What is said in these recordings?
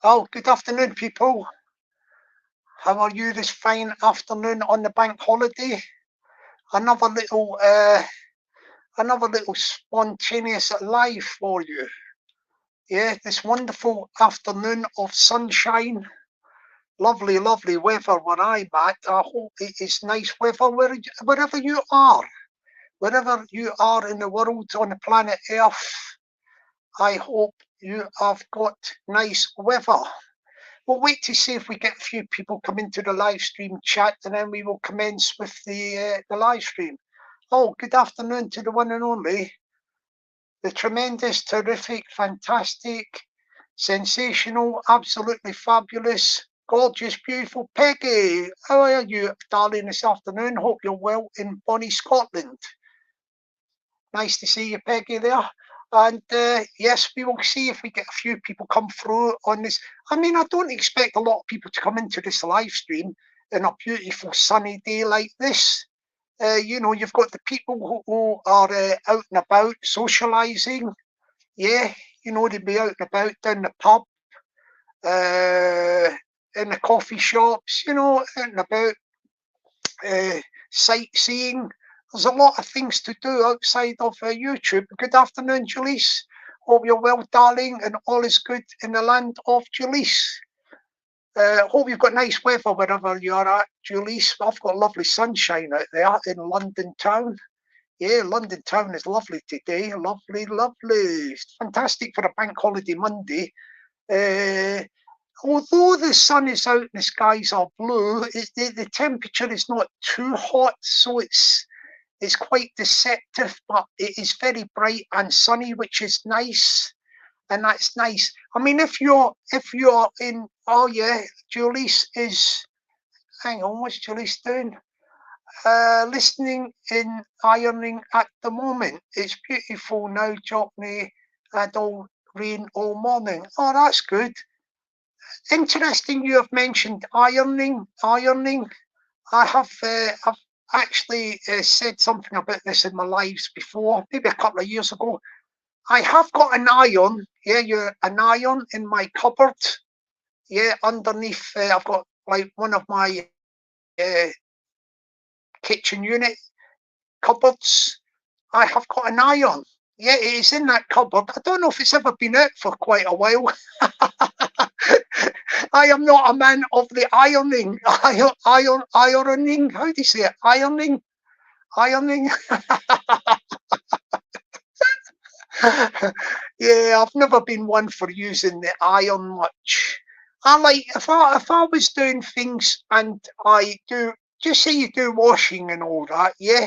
Oh, good afternoon, people. How are you this fine afternoon on the bank holiday? Another little, another little spontaneous live for you. Yeah, this wonderful afternoon of sunshine, lovely, lovely weather where I'm at. I hope it is nice weather wherever you are, wherever you are in the world on the planet Earth. I hope you have got nice weather. We'll wait to see if we get a few people come into the live stream chat, and then we will commence with the live stream. Oh, good afternoon to the one and only, the tremendous, terrific, fantastic, sensational, absolutely fabulous, gorgeous, beautiful Peggy. How are you, darling, this afternoon? Hope you're well in bonny Scotland. Nice to see you, Peggy, there. And yes, we will see if we get a few people come through on this. I mean, I don't expect a lot of people to come into this live stream in a beautiful sunny day like this. You've got the people who are out and about socialising. Yeah, they'd be out and about down the pub, in the coffee shops, out and about, sightseeing. There's a lot of things to do outside of YouTube. Good afternoon, Julisse. Hope you're well, darling, and all is good in the land of Julisse. Hope you've got nice weather wherever you are at, Julisse. I've got lovely sunshine out there in London town. Yeah, London town is lovely today. Lovely, lovely. It's fantastic for a bank holiday Monday. Although the sun is out and the skies are blue, the temperature is not too hot, so it's quite deceptive, but it is very bright and sunny, which is nice, and that's nice. I mean, if you're in, oh yeah, Julie's is. Hang on, what's Julie's doing? Listening in ironing at the moment. It's beautiful now, Jockney, and all rain all morning. Oh, that's good. Interesting. You have mentioned ironing. Ironing. I've actually said something about this in my lives before, maybe a couple of years ago. I have got an iron, an iron in my cupboard. Yeah, underneath, I've got like one of my kitchen unit cupboards. I have got an iron. Yeah, it is in that cupboard. I don't know if it's ever been out for quite a while. I am not a man of the ironing. Ironing. How do you say it? Ironing. Ironing. Yeah, I've never been one for using the iron much. I like if I was doing things and I do, just say you do washing and all that, yeah.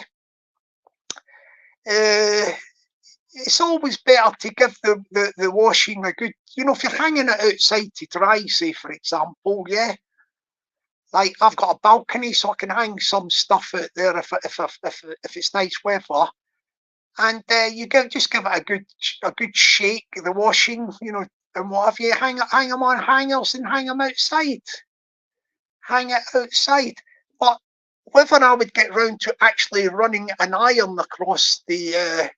It's always better to give the washing a good, if you're hanging it outside to dry, say for example, yeah. Like I've got a balcony, so I can hang some stuff out there if it's nice weather, and you just give it a good shake, the washing, and whatever. You hang them on hangers and hang them outside. Hang it outside, but whether I would get round to actually running an iron across the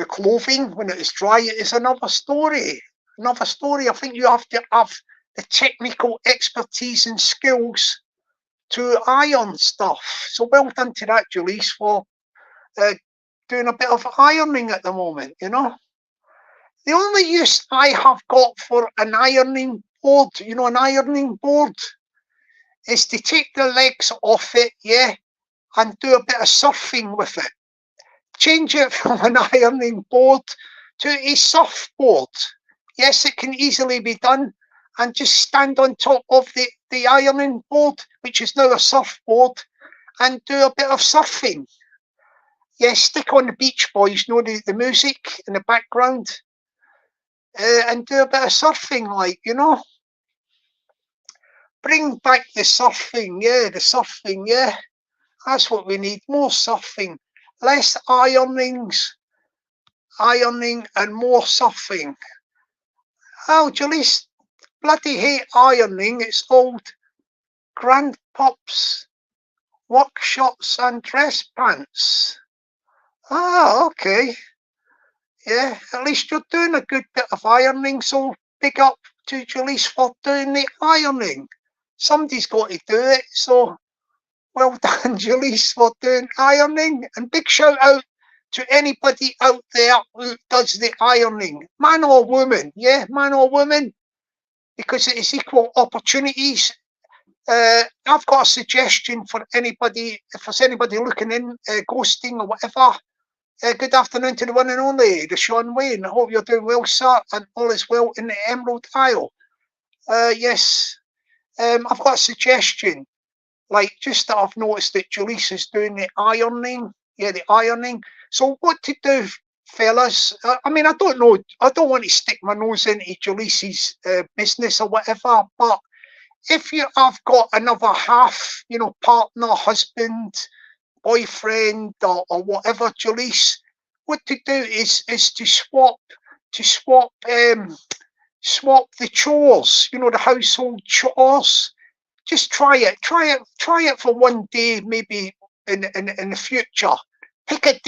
clothing when it is dry is another story. Another story. I think you have to have the technical expertise and skills to iron stuff. So well done to that, Julie's, for doing a bit of ironing at the moment, The only use I have got for an ironing board, an ironing board, is to take the legs off it, yeah, and do a bit of surfing with it. Change it from an ironing board to a surfboard. Yes, it can easily be done, and just stand on top of the ironing board, which is now a surfboard, and do a bit of surfing. Yes, stick on the Beach Boys, the music in the background, and do a bit of surfing, Bring back the surfing, yeah. That's what we need, more surfing. Less ironing and more surfing. Oh, Julie's bloody hate ironing. It's old grandpop's workshops and dress pants. Oh, okay. Yeah, at least you're doing a good bit of ironing. So big up to Jaleese for doing the ironing. Somebody's got to do it, so well done, Jaleese, for doing ironing. And big shout out to anybody out there who does the ironing, man or woman, yeah, man or woman, because it is equal opportunities. I've got a suggestion for anybody, if there's anybody looking in, ghosting or whatever. Good afternoon to the one and only, the Sean Wayne. I hope you're doing well, sir, and all is well in the Emerald Isle. Yes, I've got a suggestion. Like, just that I've noticed that Jaleese is doing the ironing. Yeah, the ironing. So what to do, fellas? I mean, I don't know. I don't want to stick my nose into Jaleese's business or whatever, but if you have got another half, you know, partner, husband, boyfriend, or whatever, Jaleese, what to do is to swap swap the chores, you know, the household chores. Just try it for one day, maybe in the future. Pick a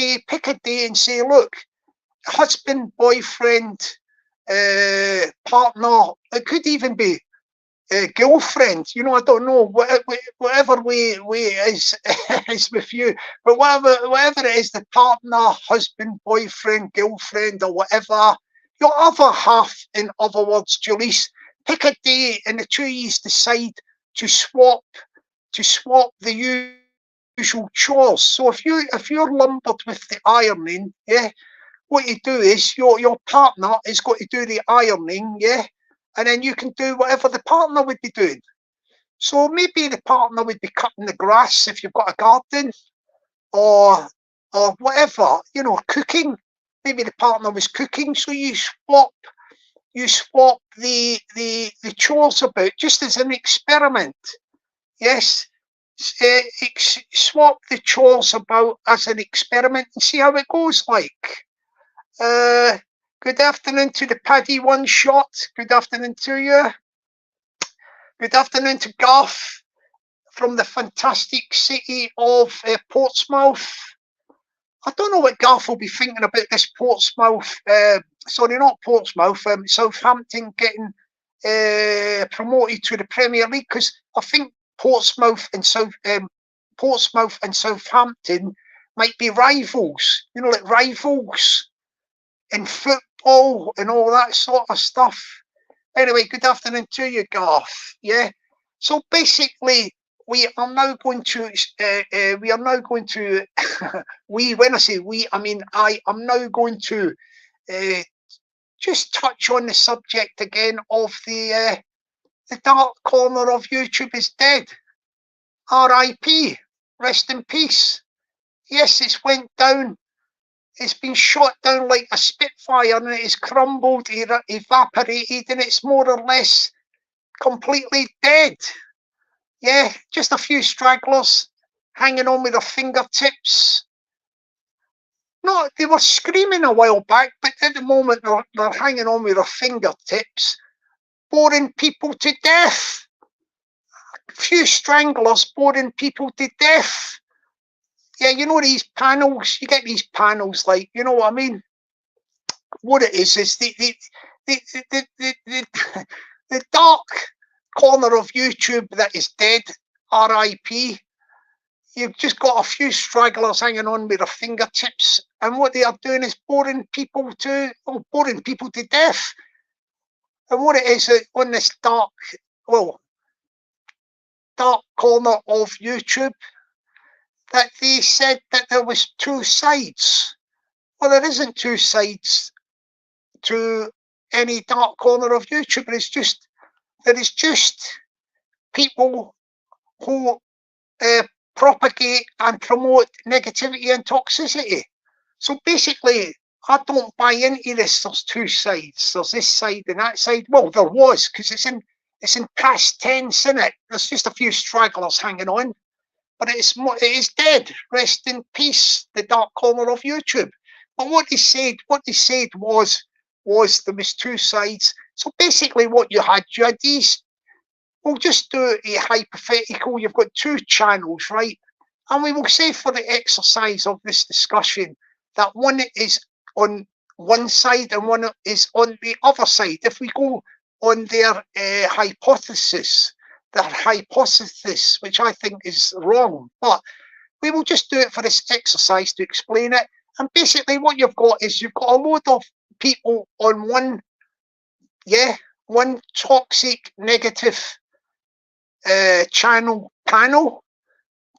day and say, look, husband, boyfriend, partner, it could even be girlfriend, you know, I don't know, whatever way it is, is with you, but whatever it is, the partner, husband, boyfriend, girlfriend, or whatever, your other half, in other words, Jaleese, pick a day and the two of you decide to swap the usual chores. So if you're lumbered with the ironing, yeah, what you do is your partner is got to do the ironing, yeah, and then you can do whatever the partner would be doing. So maybe the partner would be cutting the grass if you've got a garden, or whatever, you know, cooking. Maybe the partner was cooking, so you swap the chores about, just as an experiment. Yes, swap the chores about as an experiment and see how it goes. Like, good afternoon to the Paddy One Shot. Good afternoon to you. Good afternoon to Garth from the fantastic city of Portsmouth. I don't know what Garth will be thinking about this Portsmouth. Sorry, not Portsmouth. Southampton getting promoted to the Premier League, because I think Portsmouth and Southampton might be rivals. You know, like rivals in football and all that sort of stuff. Anyway, good afternoon to you, Garth. Yeah. So basically, we are now going to. When I say we, I mean I am now going to just touch on the subject again of the dark corner of YouTube is dead. R.I.P. Rest in peace. Yes, it's went down. It's been shot down like a Spitfire, and it has crumbled, evaporated, and it's more or less completely dead. Yeah, just a few stragglers hanging on with their fingertips. No, they were screaming a while back, but at the moment they're hanging on with their fingertips, boring people to death. A few stranglers boring people to death. Yeah, you know these panels, you get these panels, like, you know what I mean? What it is the dark corner of YouTube that is dead, R.I.P. You've just got a few stragglers hanging on with their fingertips, and what they are doing is boring people to death. And what it is on this dark corner of YouTube, that they said that there was two sides. Well, there isn't two sides to any dark corner of YouTube. There is just people who propagate and promote negativity and toxicity. So basically, I don't buy into this. There's two sides. There's this side and that side. Well, there was, because it's in past tense, isn't it? There's just a few stragglers hanging on, but it is dead. Rest in peace, the dark corner of YouTube. But what they said was there was two sides. So basically, what you had these. We'll just do a hypothetical. You've got two channels, right? And we will say, for the exercise of this discussion, that one is on one side and one is on the other side. If we go on their hypothesis, which I think is wrong. But we will just do it for this exercise to explain it. And basically what you've got is you've got a load of people on one toxic negative channel panel,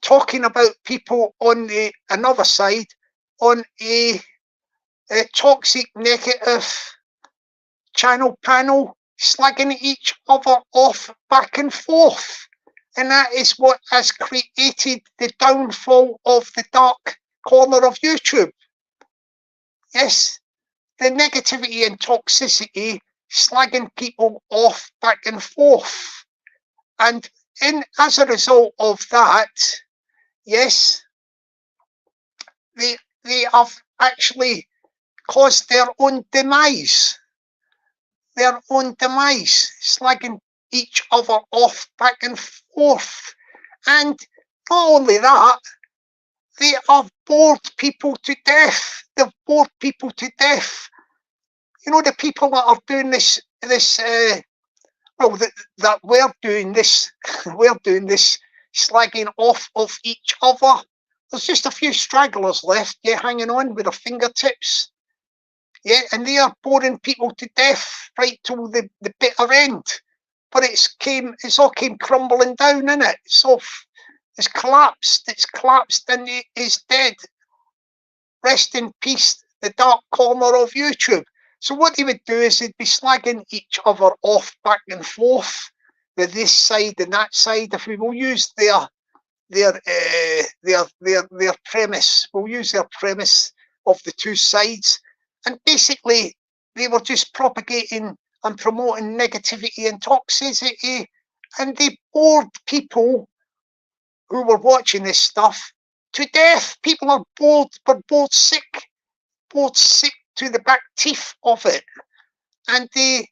talking about people on the another side on a toxic negative channel panel, slagging each other off back and forth. And that is what has created the downfall of the dark corner of YouTube. Yes, the negativity and toxicity, slagging people off back and forth. And as a result of that, yes, they have actually caused their own demise. Slagging each other off back and forth. And not only that, they have bored people to death. They've bored people to death. You know, the people that are doing this that we're doing this, slagging off of each other. There's just a few stragglers left, hanging on with their fingertips. And they are boring people to death right till the bitter end. But it's all came crumbling down, innit? It's collapsed and it is dead. Rest in peace, the dark corner of YouTube. So what they would do is they'd be slagging each other off back and forth with this side and that side. If we will use their premise, we'll use their premise of the two sides. And basically, they were just propagating and promoting negativity and toxicity, and they bored people who were watching this stuff to death. People are bored sick to the back teeth of it, and they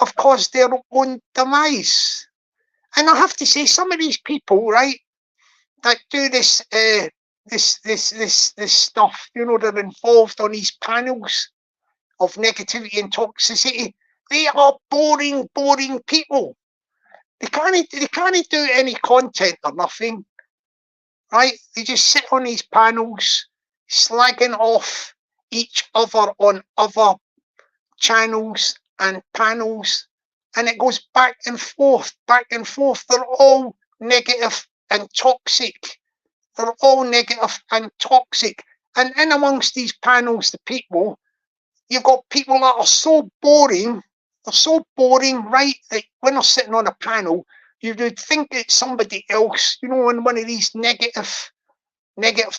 have caused their own demise. And I have to say, some of these people, right, that do this stuff, you know, they're involved on these panels of negativity and toxicity. They are boring people. They can't do any content or nothing, right? They just sit on these panels, slagging off each other on other channels and panels, and it goes back and forth. They're all negative and toxic. And in amongst these panels, the people, you've got people that are so boring. They're so boring, right? That when they're sitting on a panel, you would think it's somebody else, you know, on one of these negative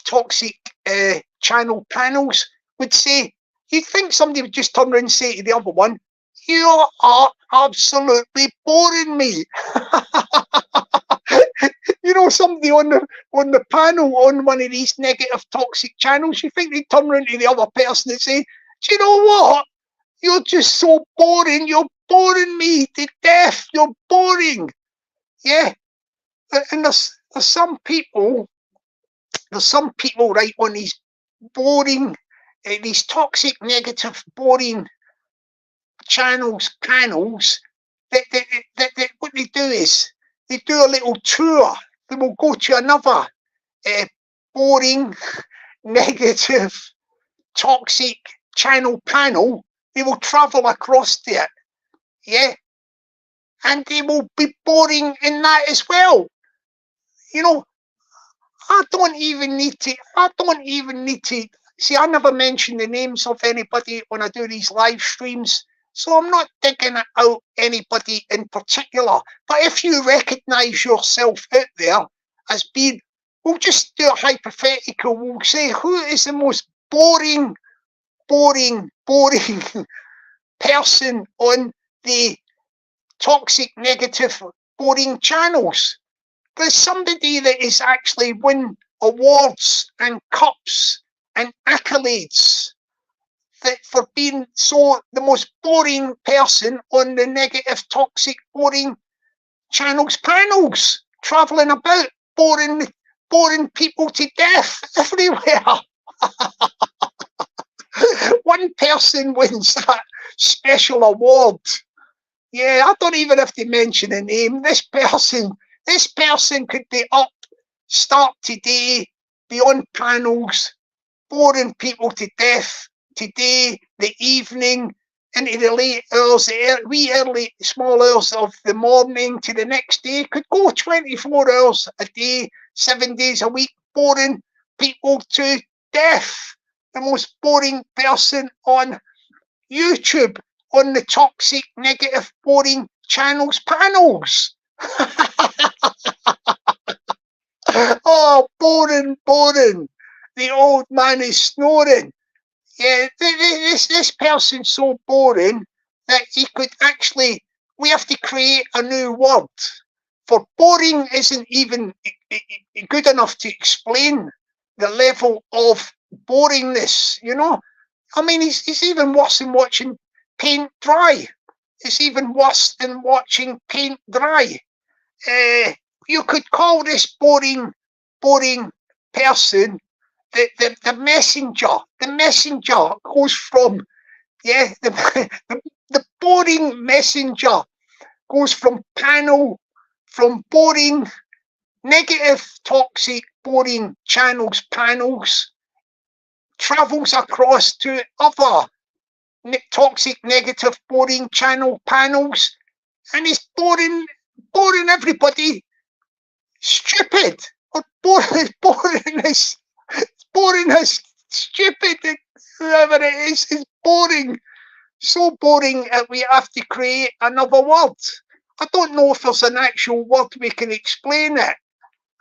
toxic channel panels would say, you'd think somebody would just turn around and say to the other one, you are absolutely boring me. You know, somebody on the panel on one of these negative toxic channels, you think they'd turn around to the other person and say, do you know what? You're just so boring. You're boring me to death. You're boring. Yeah. And there's some people right on these boring, these toxic, negative, boring panels, that what they do is they do a little tour. They will go to another boring, negative, toxic channel panel. They will travel across there, and they will be boring in that as well. You know, I don't even need to see. I never mention the names of anybody when I do these live streams, so I'm not digging out anybody in particular. But if you recognise yourself out there as being, we'll just do a hypothetical. We'll say, who is the most boring person on the toxic, negative, boring channels? There's somebody that is actually win awards and cups and accolades for being the most boring person on the negative, toxic, boring channels panels, traveling about, boring people to death everywhere. One person wins that special award Yeah, I don't even have to mention a name. This person could be up, start today, be on panels, boring people to death today, the evening, into the late hours, the wee early small hours of the morning to the next day. Could go 24 hours a day, 7 days a week, boring people to death. The most boring person on YouTube, on the toxic, negative, boring channels panels. Oh, boring, boring. The old man is snoring. Yeah, this person's so boring that he could actually, we have to create a new word. For boring isn't even good enough to explain the level of boringness, you know? I mean, it's even worse than watching paint dry. It's even worse than watching paint dry. You could call this boring person the messenger. The messenger goes from, yeah, the boring messenger goes from boring, negative, toxic, boring channels, panels, travels across to other toxic, negative, boring channel panels, and it's boring everybody stupid, or boring as stupid, whoever it is boring. So boring that we have to create another word. I don't know if there's an actual word we can explain it.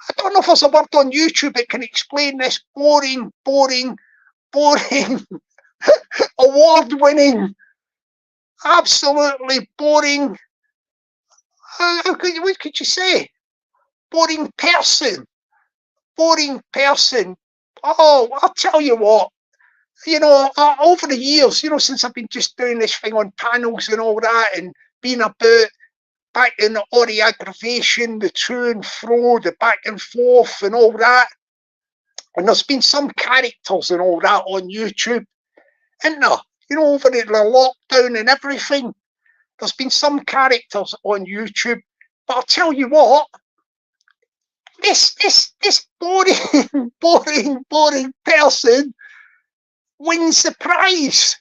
I don't know if there's a word on YouTube that can explain this boring, award-winning, absolutely boring. What could you say? Boring person. Boring person. Oh, I'll tell you what. Over the years, since I've been just doing this thing on panels and all that, and being about back in all the aggravation, the to and fro, the back and forth, and all that. And there's been some characters and all that on YouTube, isn't there? Over the lockdown and everything, there's been some characters on YouTube. But I'll tell you what, this boring, boring person wins the prize.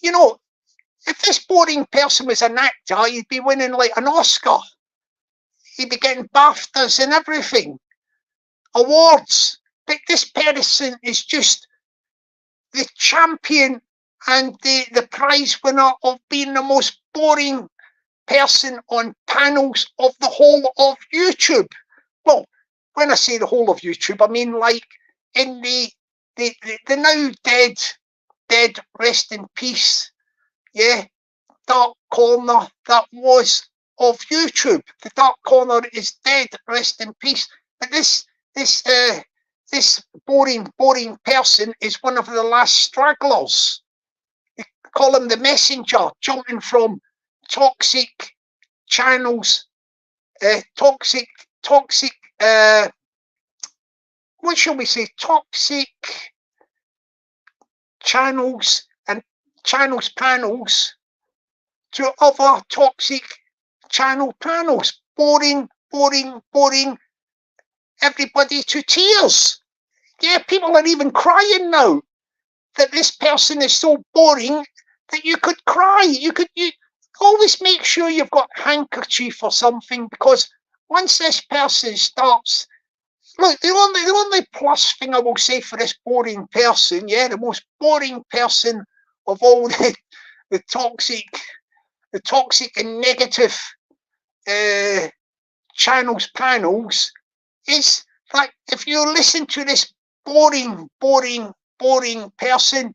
If this boring person was an actor, he'd be winning like an Oscar. He'd be getting BAFTAs and everything, awards. But this person is just the champion and the prize winner of being the most boring person on panels of the whole of YouTube. Well, when I say the whole of YouTube, I mean like in the now dead, rest in peace, yeah, dark corner that was of YouTube. The dark corner is dead, rest in peace. But this boring person is one of the last stragglers. They call him the messenger, jumping from toxic channels, toxic, what shall we say, toxic channels and panels to other toxic channel panels. Boring, everybody to tears. Yeah, people are even crying now that this person is so boring that you could cry. You always make sure you've got a handkerchief or something, because once this person starts, look, the only plus thing I will say for this boring person, yeah, the most boring person of all the toxic and negative channels, panels, is that if you listen to this boring person,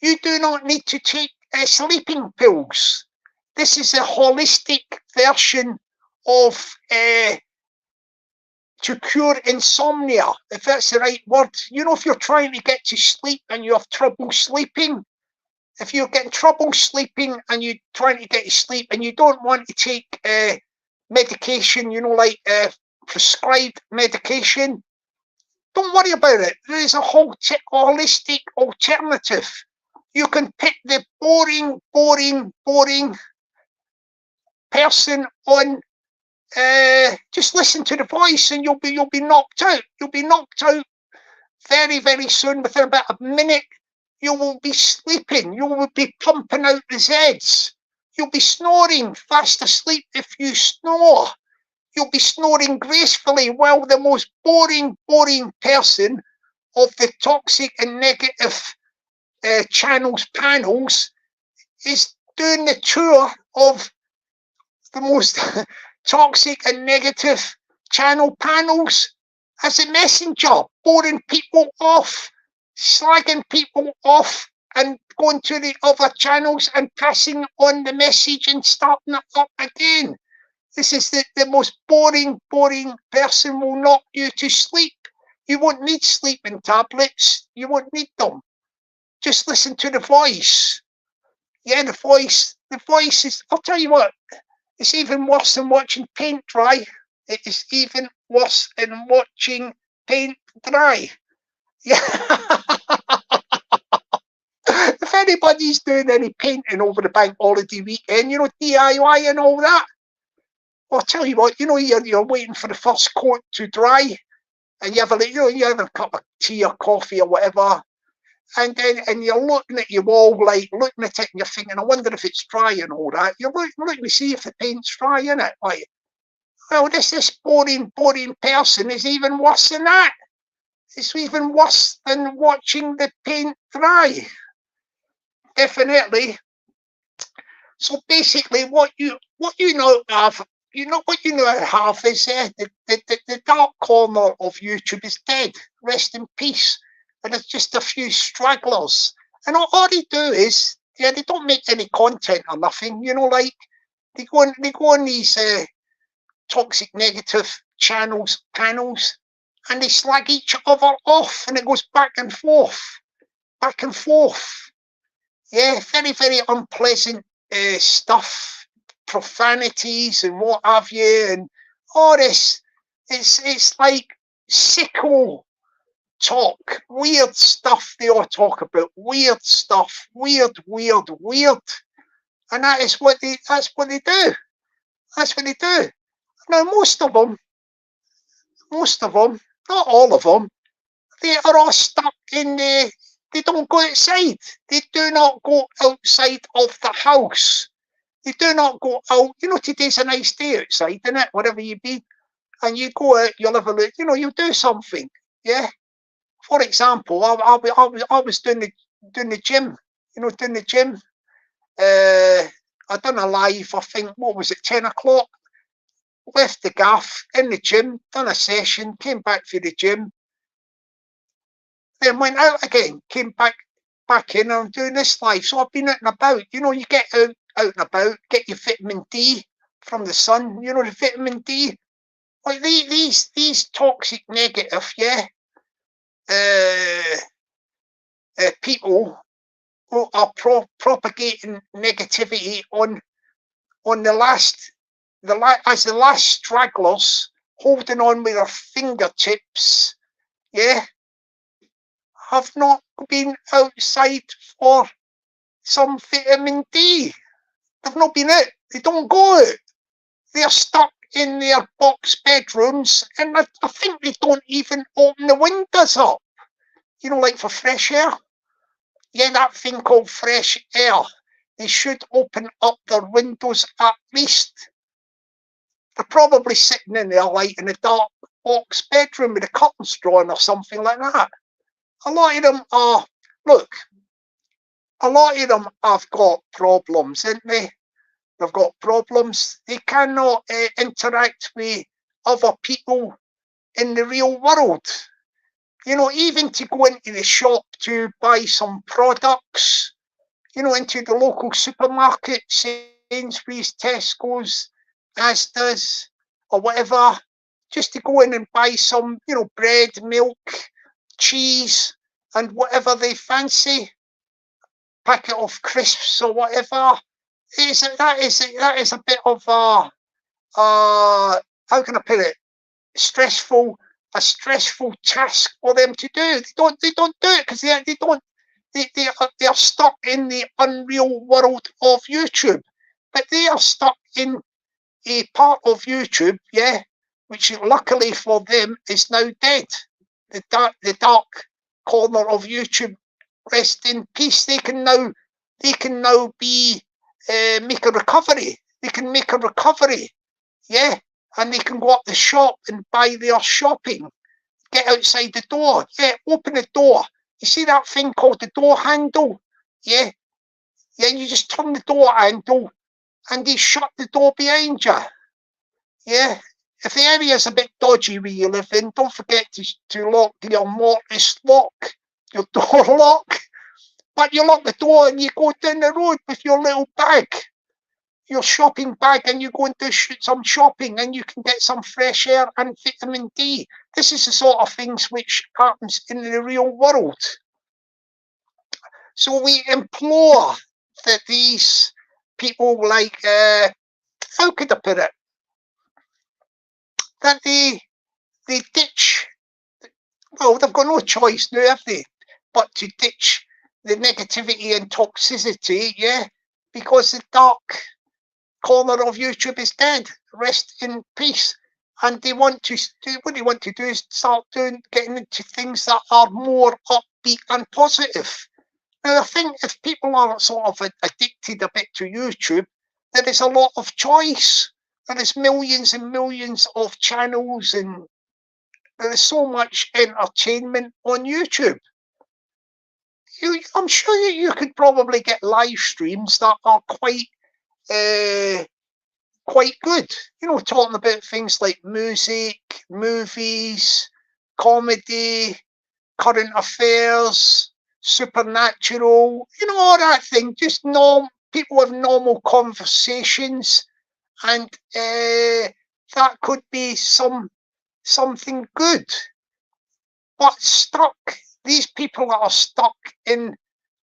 you do not need to take sleeping pills. This is a holistic version of to cure insomnia, if that's the right word. If you're trying to get to sleep and you have trouble sleeping, if you're getting trouble sleeping and you're trying to get to sleep and you don't want to take medication, like prescribed medication, don't worry about it. There is a whole holistic alternative. You can pick the boring person on. Just listen to the voice, and you'll be knocked out. You'll be knocked out very, very soon. Within about a minute, you will be sleeping. You will be pumping out the Zeds. You'll be snoring, fast asleep if you snore. You'll be snoring gracefully while the most boring person of the toxic and negative panels is doing the tour of the most toxic and negative channel panels as a messenger, boring people off, slagging people off, and going to the other channels and passing on the message and starting it up again. This is the most boring person will knock you to sleep. You won't need sleeping tablets. You won't need them. Just listen to the voice. Yeah, the voice is, I'll tell you what, it's even worse than watching paint dry. It is even worse than watching paint dry. Yeah. If anybody's doing any painting over the bank holiday weekend, DIY and all that, I'll tell you what, you're waiting for the first coat to dry, and you have a cup of tea or coffee or whatever, and you're looking at your wall, like looking at it, and you're thinking, I wonder if it's dry and all that. You're looking to see if the paint's dry, innit? Like, well, this boring person is even worse than that. It's even worse than watching the paint dry. Definitely. So basically, what you know have is the dark corner of YouTube is dead. Rest in peace. And it's just a few stragglers. And all they do is, they don't make any content or nothing. Like they go on these toxic negative panels, and they slag each other off, and it goes back and forth. Yeah, very, very unpleasant stuff, profanities and what have you, and all this. It's like sicko talk, weird stuff they all talk about, weird stuff, weird, and that's what they do. Now, most of them, not all of them, they are all stuck in the. They don't go outside. They do not go outside of the house. They do not go out. Today's a nice day outside, isn't it? Wherever you be, and you go out, you'll have a look. You do something. Yeah. For example, I was doing the gym. Doing the gym. I done a live. I think, what was it, 10 o'clock? Left the gaff in the gym, done a session, came back for the gym, then went out again, came back in, and I'm doing this live. So I've been out and about. You get out and about, get your vitamin D from the sun. The vitamin D. Like these toxic negative, people who are propagating negativity on the last stragglers, holding on with their fingertips, have not been outside for some vitamin D. They've not been out. They don't go out. They're stuck in their box bedrooms, and I think they don't even open the windows up, like for fresh air. Yeah, that thing called fresh air. They should open up their windows at least. They're probably sitting in there, like in a dark box bedroom with a curtains drawn or something like that. A lot of them have got problems, haven't they? They've got problems. They cannot interact with other people in the real world. Even to go into the shop to buy some products, into the local supermarket, Sainsbury's, Tesco's, Asda's, or whatever, just to go in and buy some, bread, milk, cheese, and whatever they fancy, packet of crisps or whatever. That is a bit of a how can I put it? A stressful task for them to do. They don't do it because they are stuck in the unreal world of YouTube. But they are stuck in a part of YouTube, yeah, which luckily for them is now dead. The dark corner of YouTube, rest in peace. They can now be make a recovery. They can make a recovery, yeah, and they can go up the shop and buy their shopping. Get outside the door, yeah, open the door. You see that thing called the door handle, yeah, yeah. You just turn the door handle, and they shut the door behind you. Yeah, if the area's a bit dodgy where you live in, don't forget to lock your mortise lock, your door lock. But you lock the door and you go down the road with your little bag, your shopping bag, and you go and do some shopping, and you can get some fresh air and vitamin D. This is the sort of things which happens in the real world. So we implore that these people, like, how could I put it? That they ditch, well, they've got no choice now, have they, but to ditch the negativity and toxicity, yeah, because the dark corner of YouTube is dead. Rest in peace. And they want to do, what they want to do is start getting into things that are more upbeat and positive. Now, I think if people are sort of addicted a bit to YouTube, there is a lot of choice. There is millions and millions of channels, and there is so much entertainment on YouTube. I'm sure that you could probably get live streams that are quite good. You know, talking about things like music, movies, comedy, current affairs, supernatural, you know, all that thing. Just people have normal conversations, and that could be something good. But these people that are stuck in,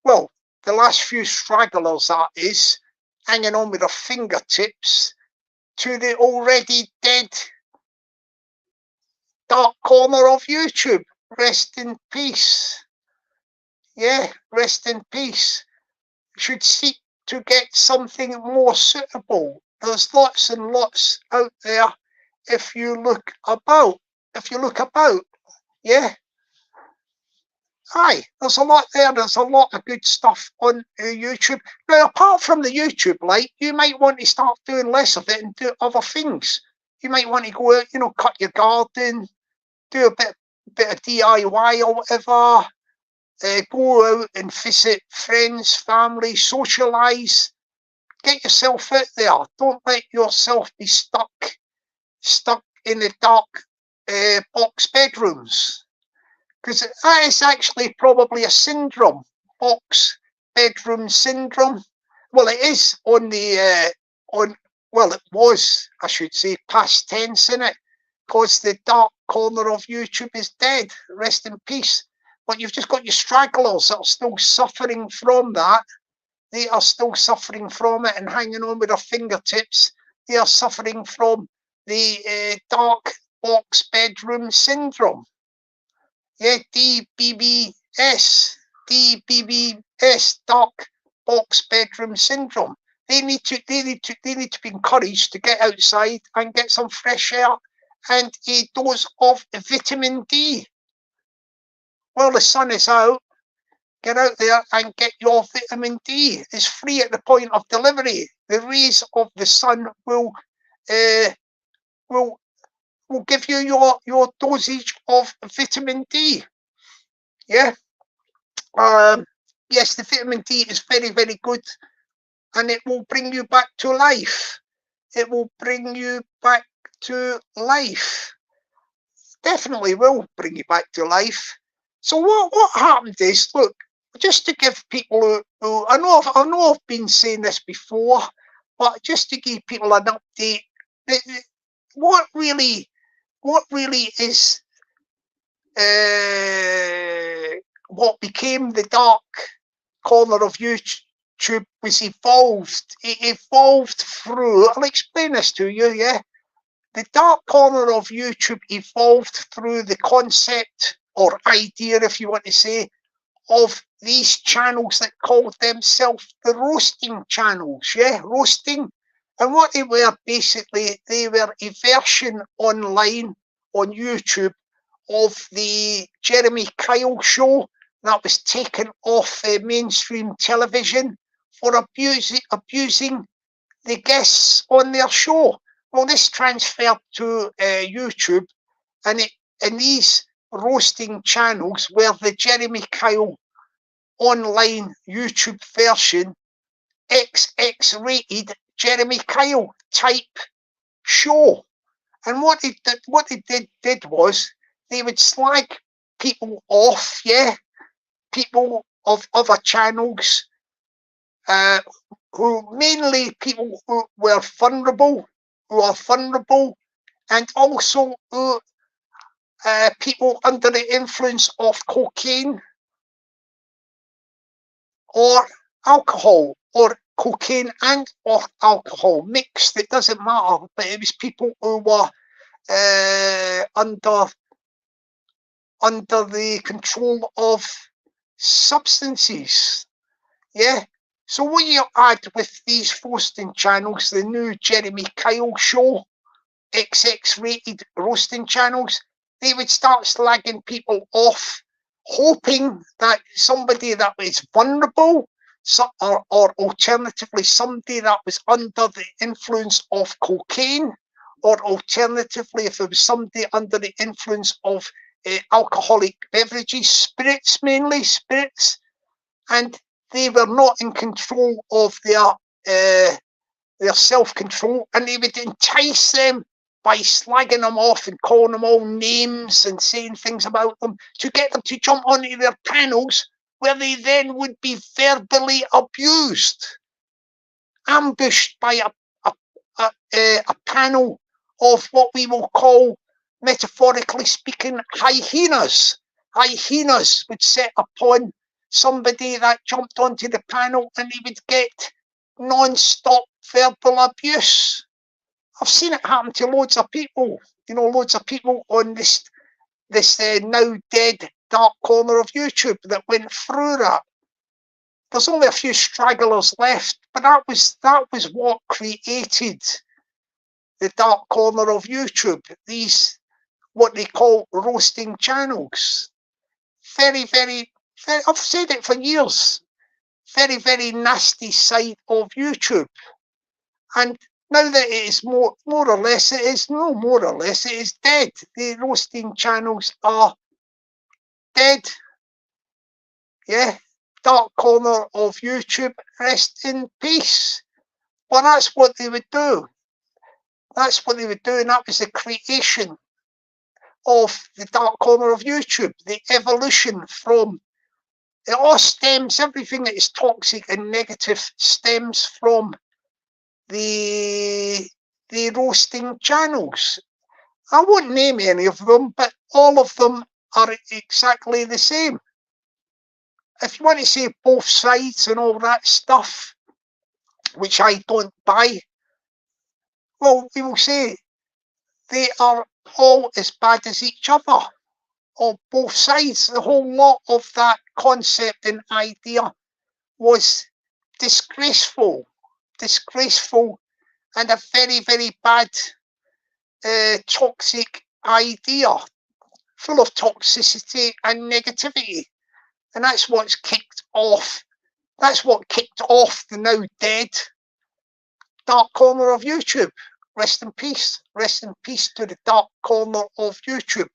well, the last few stragglers, that is, hanging on with their fingertips to the already dead dark corner of YouTube. Rest in peace. Yeah, rest in peace. Should seek to get something more suitable. There's lots and lots out there if you look about. Yeah. Aye, there's a lot there. There's a lot of good stuff on YouTube. Now, apart from the YouTube, like, you might want to start doing less of it and do other things. You might want to go out, you know, cut your garden, do a bit of DIY or whatever. Go out and visit friends, family, socialise. Get yourself out there. Don't let yourself be stuck in the dark box bedrooms. Because that is actually probably a syndrome, box bedroom syndrome. Well, it is on the well, it was, I should say, past tense, in it, because the dark corner of YouTube is dead. Rest in peace. But you've just got your stragglers that are still suffering from that. They are still suffering from it and hanging on with their fingertips. They are suffering from the dark box bedroom syndrome. Yeah, DBBS, dark box bedroom syndrome. They need to be encouraged to get outside and get some fresh air and a dose of vitamin D. Well, the sun is out. Get out there and get your vitamin D. It's free at the point of delivery. The rays of the sun will give you your dosage of vitamin D. Yeah. Yes, the vitamin D is very, very good, and it will bring you back to life. It will bring you back to life. Definitely will bring you back to life. So what happened is, look, just to give people who I know I've been saying this before, but just to give people an update, what really is what became the dark corner of YouTube was evolved. It evolved through, I'll explain this to you, yeah. The dark corner of YouTube evolved through the concept or idea, if you want to say, of these channels that called themselves the roasting channels, yeah, roasting. And what they were basically, they were a version online on YouTube of the Jeremy Kyle show that was taken off mainstream television for abusing the guests on their show. Well, this transferred to YouTube, and these roasting channels were the Jeremy Kyle online YouTube version, XX rated Jeremy Kyle type show. And what they did was they would slag people off, people of other channels, who mainly people who were vulnerable, who are vulnerable, and also people under the influence of cocaine or alcohol, or cocaine and or alcohol mixed. It doesn't matter, but it was people who were under the control of substances. So what you add with these roasting channels, the new Jeremy Kyle show, XX rated roasting channels, they would start slagging people off, hoping that somebody that was vulnerable, or alternatively somebody that was under the influence of cocaine, or alternatively if it was somebody under the influence of alcoholic beverages, spirits, mainly spirits, and they were not in control of their self-control, and they would entice them by slagging them off and calling them all names and saying things about them to get them to jump onto their panels, where they then would be verbally abused, ambushed by a panel of what we will call, metaphorically speaking, hyenas. Hyenas would set upon somebody that jumped onto the panel, and they would get non-stop verbal abuse. I've seen it happen to loads of people, loads of people on this now dead dark corner of YouTube that went through that. There's only a few stragglers left, but that was what created the dark corner of YouTube. These, what they call roasting channels. Very, very, very, I've said it for years. Very, very nasty side of YouTube. And now that it is more or less, it is dead. The roasting channels are dead. Dark corner of YouTube, rest in peace. Well, that's what they would do. And that was the creation of the dark corner of YouTube, the evolution from, it all stems, everything that is toxic and negative stems from the roasting channels. I won't name any of them, but all of them are exactly the same. If you want to say both sides and all that stuff, which I don't buy, well, we will say they are all as bad as each other, or both sides. The whole lot of that concept and idea was disgraceful, and a very, very bad, toxic idea, full of toxicity and negativity. And that's what kicked off the now dead dark corner of YouTube. Rest in peace to the dark corner of YouTube.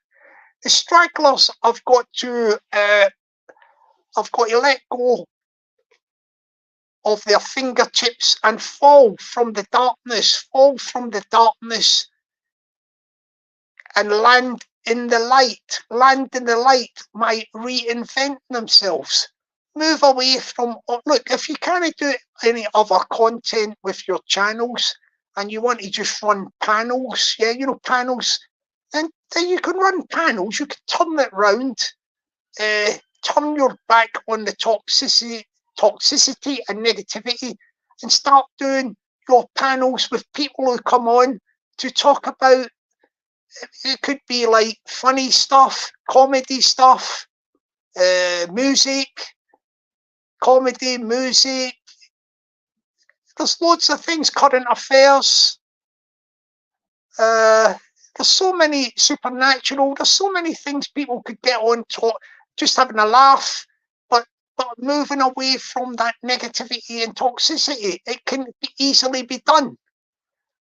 The stragglers have got to let go of their fingertips and fall from the darkness, and land in the light, by reinventing themselves. Move away from, look, if you can't do any other content with your channels and you want to just run panels, panels, then you can run panels. You can turn it round, turn your back on the toxicity and negativity, and start doing your panels with people who come on to talk about, it could be like funny stuff, comedy stuff, music, There's loads of things, current affairs. There's so many supernatural. There's so many things people could get on to, just having a laugh, but moving away from that negativity and toxicity. It can easily be done.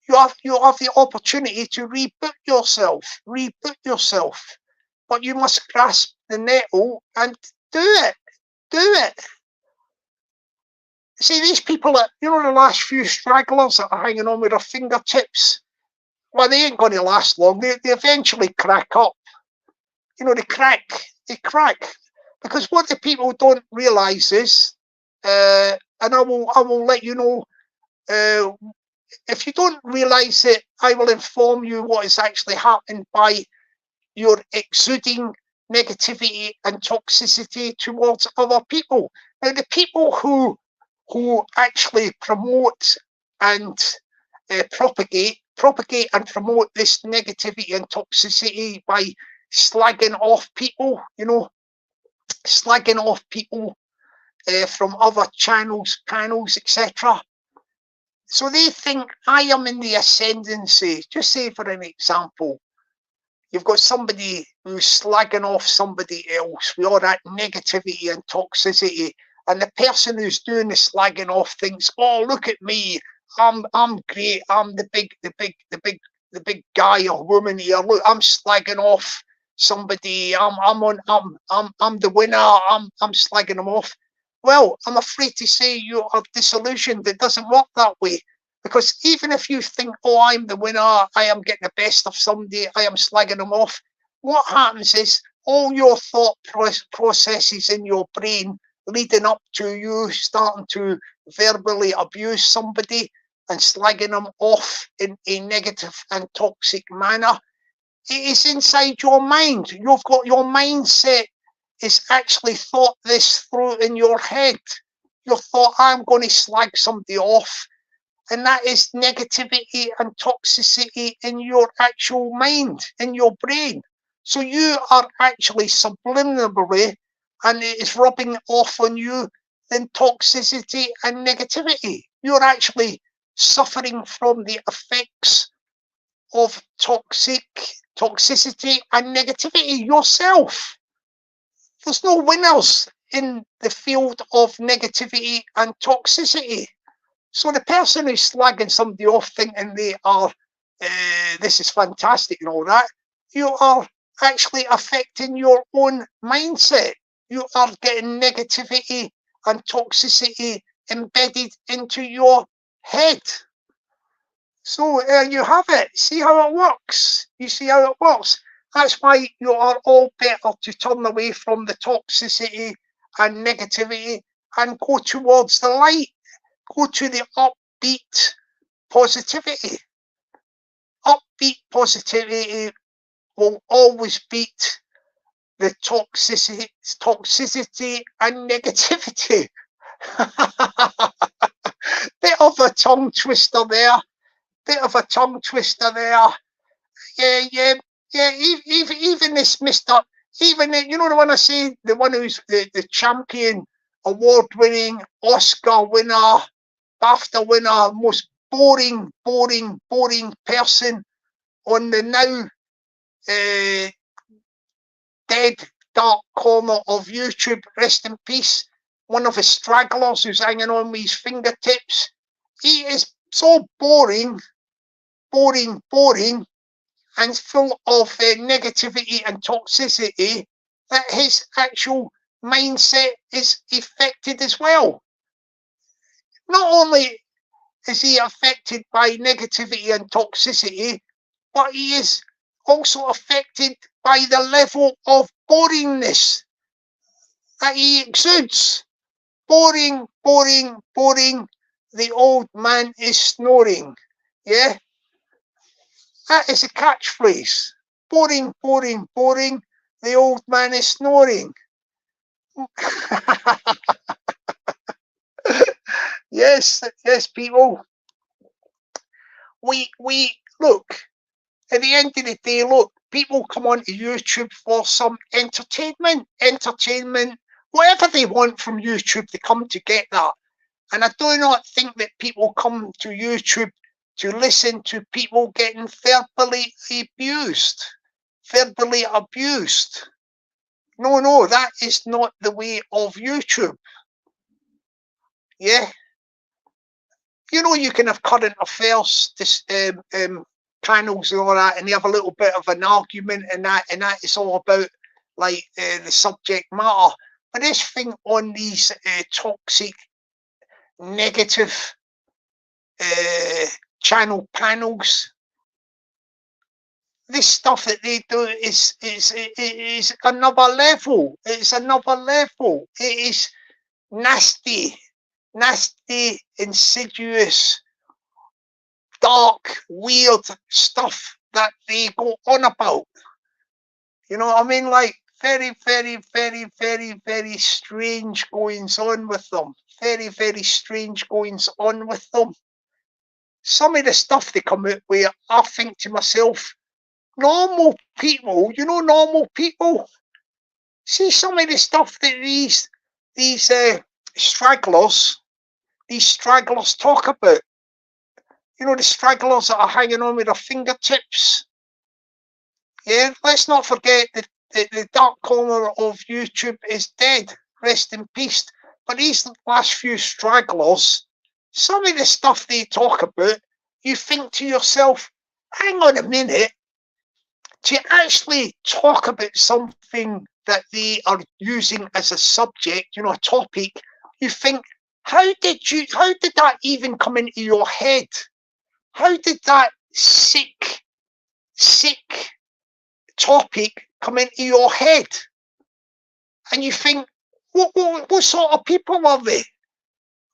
You have the opportunity to reboot yourself, but you must grasp the nettle and do it. See, these people that, the last few stragglers that are hanging on with their fingertips, well, they ain't going to last long. They eventually crack up. They crack. Because what the people don't realise is, and I will let you know, if you don't realise it, I will inform you what is actually happening by your exuding negativity and toxicity towards other people. Now, the people who actually promote and propagate and promote this negativity and toxicity by slagging off people, from other channels, panels, etc. So they think I am in the ascendancy. Just say, for an example, you've got somebody who's slagging off somebody else with all that negativity and toxicity, and the person who's doing the slagging off thinks, "Oh, look at me! I'm great. I'm the big guy or woman here. Look, I'm slagging off somebody. I'm the winner. I'm slagging them off." Well, I'm afraid to say you are disillusioned. It doesn't work that way. Because even if you think, "Oh, I'm the winner, I am getting the best of somebody, I am slagging them off," what happens is all your thought processes in your brain leading up to you starting to verbally abuse somebody and slagging them off in a negative and toxic manner, it is inside your mind. You've got your mindset is actually thought this through in your head. You thought, "I'm going to slag somebody off." And that is negativity and toxicity in your actual mind, in your brain. So you are actually subliminally, and it is rubbing off on you, in toxicity and negativity. You're actually suffering from the effects of toxicity and negativity yourself. There's no winners in the field of negativity and toxicity. So the person who's slagging somebody off thinking they are, this is fantastic and all that, you are actually affecting your own mindset. You are getting negativity and toxicity embedded into your head. So you have it. See how it works? You see how it works? That's why you are all better to turn away from the toxicity and negativity and go towards the light. Go to the upbeat positivity. Upbeat positivity will always beat the toxicity and negativity. Bit of a tongue twister there. Yeah. Even this Mr. Even the one I say, the one who's the champion, award-winning, Oscar winner, BAFTA winner, most boring person on the now dead dark corner of YouTube. Rest in peace. One of his stragglers who's hanging on with his fingertips. He is so boring, and full of negativity and toxicity that his actual mindset is affected as well. Not only is he affected by negativity and toxicity, but he is also affected by the level of boringness that he exudes. Boring. The old man is snoring. Yeah? That is a catchphrase. Boring. The old man is snoring. Yes, people. We look, at the end of the day, look, people come onto YouTube for some entertainment, whatever they want from YouTube, they come to get that. And I do not think that people come to YouTube to listen to people getting verbally abused. Verbally abused. No, that is not the way of YouTube. Yeah. You know, you can have current affairs, panels and all that, and you have a little bit of an argument, and that is all about like the subject matter. But this thing on these toxic, negative channel panels, this stuff that they do is another level. It's another level. It is nasty, insidious, dark, weird stuff that they go on about. You know what I mean? Like very, very, very, very, very strange goings on with them. Very, very strange goings on with them. Some of the stuff they come out with, I think to myself, normal people, you know, normal people. See some of the stuff that these stragglers talk about. You know, the stragglers that are hanging on with their fingertips. Yeah, let's not forget that the dark corner of YouTube is dead. Rest in peace. But these last few stragglers, some of the stuff they talk about, you think to yourself, hang on a minute, to actually talk about something that they are using as a subject, you know, a topic, you think, how did that even come into your head? How did that sick topic come into your head? And you think, what sort of people are they?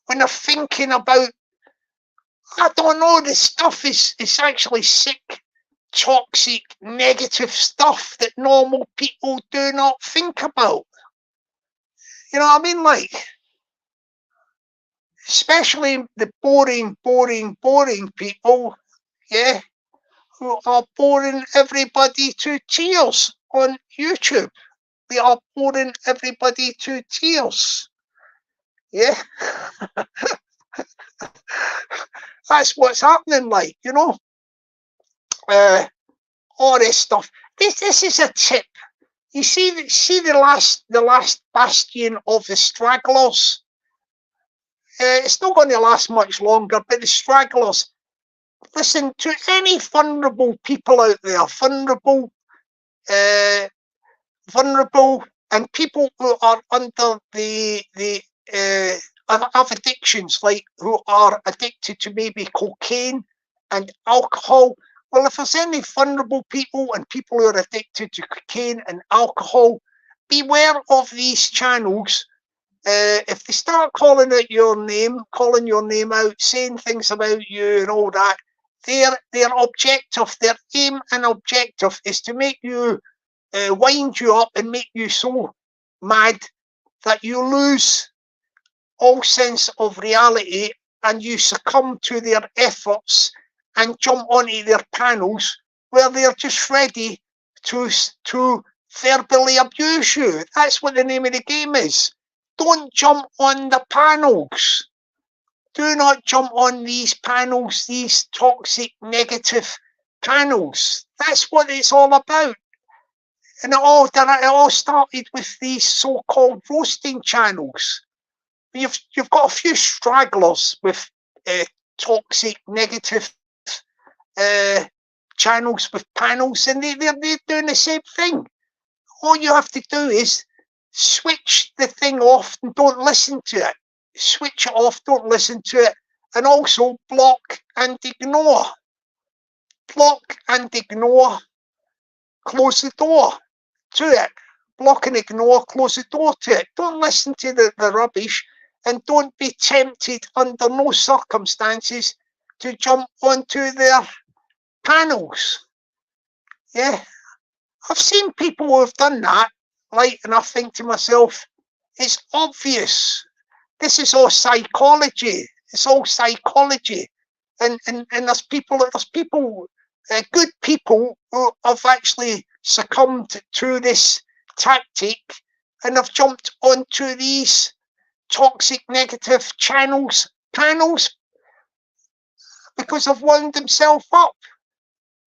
When they're thinking about, I don't know, this stuff is actually sick, toxic, negative stuff that normal people do not think about. You know what I mean? Like, especially the boring people, yeah, who are boring everybody to tears on YouTube. They are boring everybody to tears. Yeah. That's what's happening, like, you know. All this stuff. This is a tip. You see the last bastion of the stragglers. It's not going to last much longer, but the stragglers, listen, to any vulnerable people out there, vulnerable, and people who are under the have addictions, like who are addicted to maybe cocaine and alcohol. Well, if there's any vulnerable people and people who are addicted to cocaine and alcohol, beware of these channels. If they start calling your name out, saying things about you and all that, their objective, their aim and objective is to make you wind you up and make you so mad that you lose all sense of reality and you succumb to their efforts and jump onto their panels where they're just ready to verbally abuse you. That's what the name of the game is. Don't jump on the panels. Do not jump on these panels, these toxic, negative panels. That's what it's all about. And it all started with these so-called roasting channels. You've got a few stragglers with toxic, negative channels with panels, and they're doing the same thing. All you have to do is switch the thing off and don't listen to it. Switch it off, don't listen to it, and also block and ignore. Block and ignore. Close the door to it. Block and ignore, close the door to it. Don't listen to the rubbish, and don't be tempted under no circumstances to jump onto their panels. Yeah. I've seen people who have done that, like, and I think to myself, it's obvious. This is all psychology. It's all psychology. And there's people, good people who have actually succumbed to this tactic and have jumped onto these toxic negative panels because they've wound themselves up.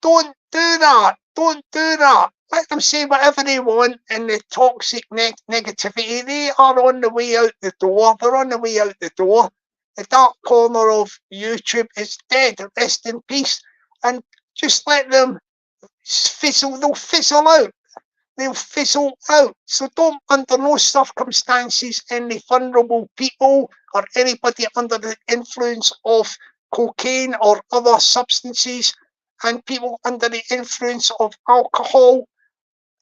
Don't do that. Don't do that. Let them say whatever they want in the toxic negativity. They are on the way out the door. They're on the way out the door. The dark corner of YouTube is dead. Rest in peace. And just let them fizzle. They'll fizzle out. They'll fizzle out. So don't, under no circumstances, any vulnerable people or anybody under the influence of cocaine or other substances, and people under the influence of alcohol,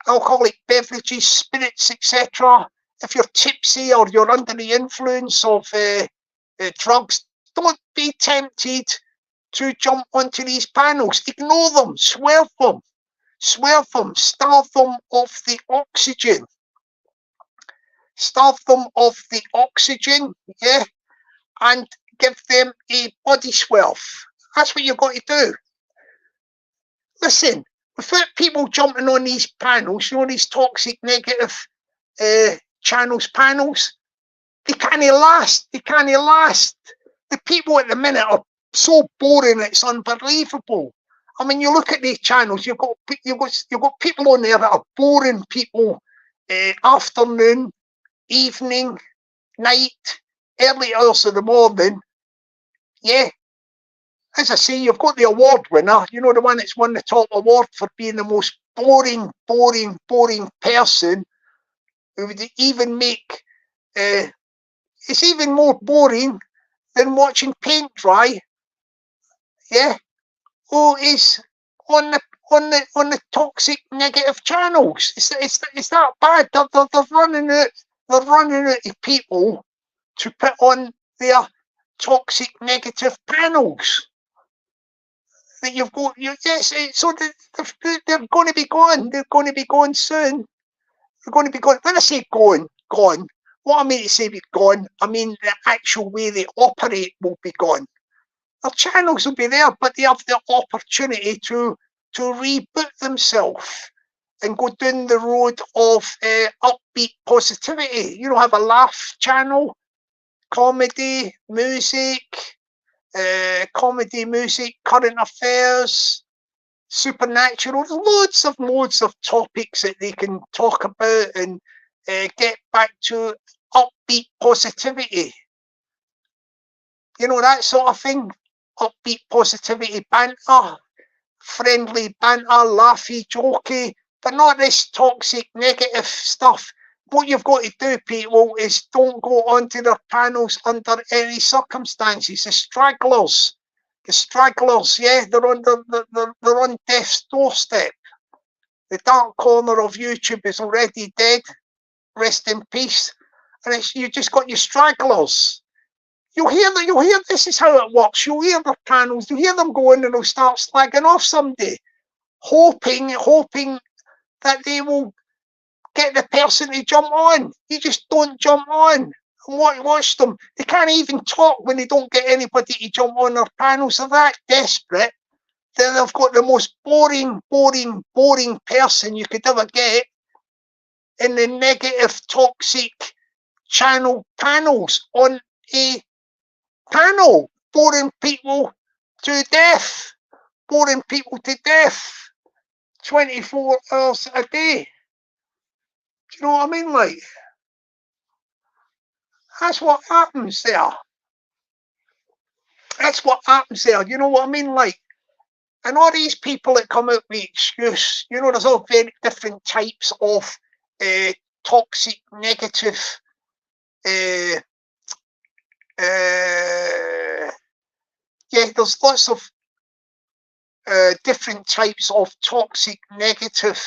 alcoholic beverages, spirits, etc. If you're tipsy or you're under the influence of drugs, don't be tempted to jump onto these panels. Ignore them, swerve them, starve them of the oxygen. Starve them of the oxygen, yeah, and give them a body swerve. That's what you've got to do. Listen, without people jumping on these panels, you know, these toxic negative panels, they can't last. They can't last. The people at the minute are so boring, it's unbelievable. I mean, you look at these channels, you've got people on there that are boring people, afternoon, evening, night, early hours of the morning. Yeah. As I say, you've got the award winner, you know, the one that's won the top award for being the most boring person, who would even make, it's even more boring than watching paint dry. Yeah. Who is on the toxic negative channels? It's that bad. They're running out of people to put on their toxic negative panels. That you've got, yes, so they're going to be gone. They're going to be gone soon. They're going to be gone. When I say gone, what I mean to say be gone, I mean the actual way they operate will be gone. Their channels will be there, but they have the opportunity to reboot themselves and go down the road of upbeat positivity. You know, have a laugh channel, comedy, music, current affairs, supernatural. There's loads of topics that they can talk about and get back to upbeat positivity. You know, that sort of thing. Upbeat positivity, banter, friendly banter, laughy, jokey, but not this toxic negative stuff. What you've got to do, people, is don't go onto their panels under any circumstances. The stragglers, yeah, they're on death's doorstep. The dark corner of YouTube is already dead. Rest in peace. And you just got your stragglers. You'll hear this is how it works. You'll hear their panels, you'll hear them going and they'll start slagging off somebody, hoping that they will get the person to jump on. You just don't jump on. And watch them. They can't even talk when they don't get anybody to jump on their panels. They're that desperate that they've got the most boring person you could ever get in the negative, toxic channel panels on a panel, boring people to death, 24 hours a day. Do you know what I mean? Like, that's what happens there. You know what I mean? Like, and all these people that come out with excuse, you know, there's all very different types of toxic, negative, yeah, there's lots of different types of toxic, negative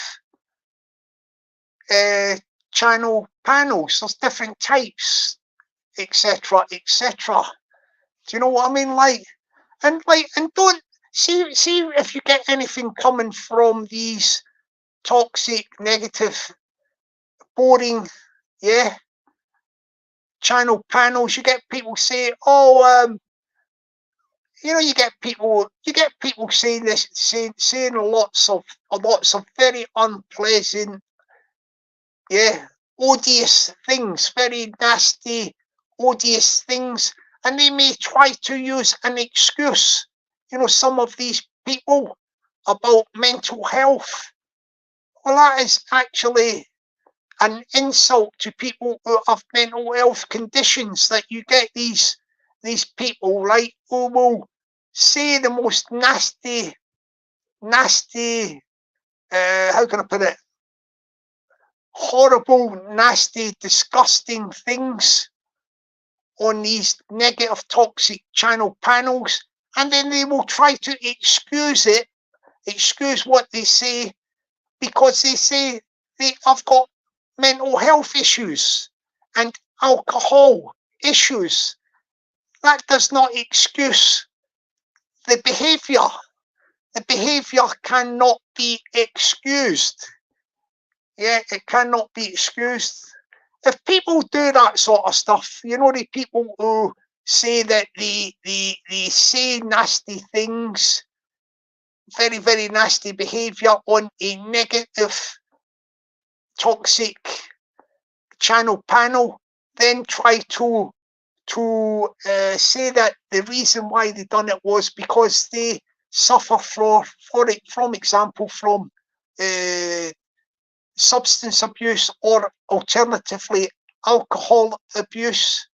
channel panels. There's different types, etc. Do you know what I mean? Like, and don't see if you get anything coming from these toxic, negative, boring, yeah, channel panels. You get people say, oh, you know, you get people saying this, saying lots of very unpleasant, yeah, odious things, very nasty, odious things, and they may try to use an excuse. You know, some of these people about mental health. Well, that is actually an insult to people who have mental health conditions, that you get these people, right, who will say the most nasty, how can I put it, horrible, nasty, disgusting things on these negative, toxic channel panels, and then they will try to excuse what they say, because they say they have got mental health issues and alcohol issues. That does not excuse the behaviour. The behaviour cannot be excused. Yeah, it cannot be excused. If people do that sort of stuff, you know, the people who say that they say nasty things, very, very nasty behaviour on a negative, toxic channel panel, then try to say that the reason why they done it was because they suffer from example, from substance abuse, or alternatively alcohol abuse,